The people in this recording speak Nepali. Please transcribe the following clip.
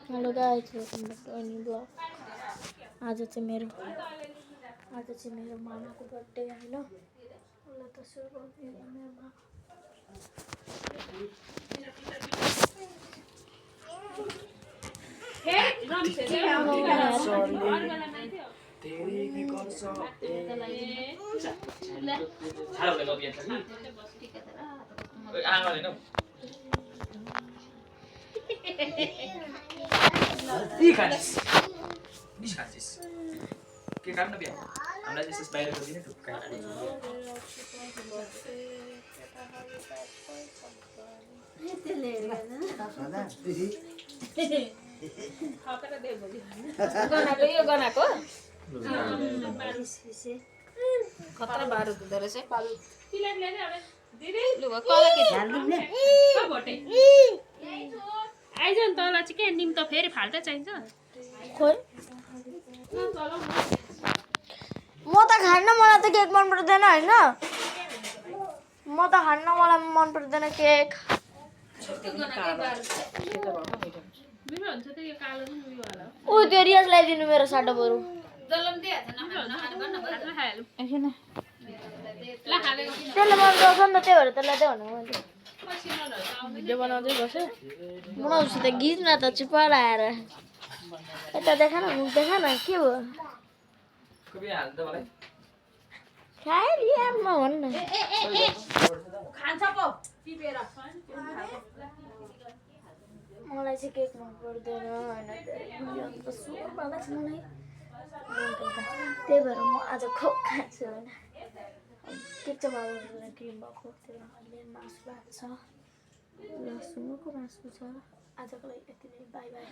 Hello guys, welcome back to new blog. आज चाहिँ मेरो मामाको बर्थडे हैन। उसलाई त सुरु गर्दिनु मेरो मामा। के काम न बिहा हामीलाई जस्तो बाहिर गरिदिने ढुक्का गनाको खतरा बारुद हुँदो रहेछ आइज नि तल चाहिँ के निम त फेरि फाल्टै चाहिन्छ खोइ म त खान्न, मलाई त केक मन पर्दैन हैन। म त खान्न, मलाई मन पर्दैन केक। मिठो हुन्छ त यो कालो पनि उयो होला ओ त्यो रियाज ल्याइदिनु मेरो साटो बरु। त्यसले मन पराउँछ नि त, त्यही भएर त्यसलाई चाहिँ भनेको मैले। भिडियो बनाउँदै बस्यो बनाउँछु त, गीत न त चुपाएर आएर यता देखा न, मुख देखा न, के हो को बिहा हाल्नु त मलाई खाए यार म भन्न। खान्छ पो टिपेर मलाई चाहिँ केक मन पर्दैन हैन, अन्त सुर बाला छ मलाई, त्यही भएर म आज खोक खान्छु हैन। केक चाहिँ बाबाले क्रिम भएको, त्यसमा अलि मासु भएको छ, लसुनको मासु छ। आजको लागि यति नै, बाई बाई।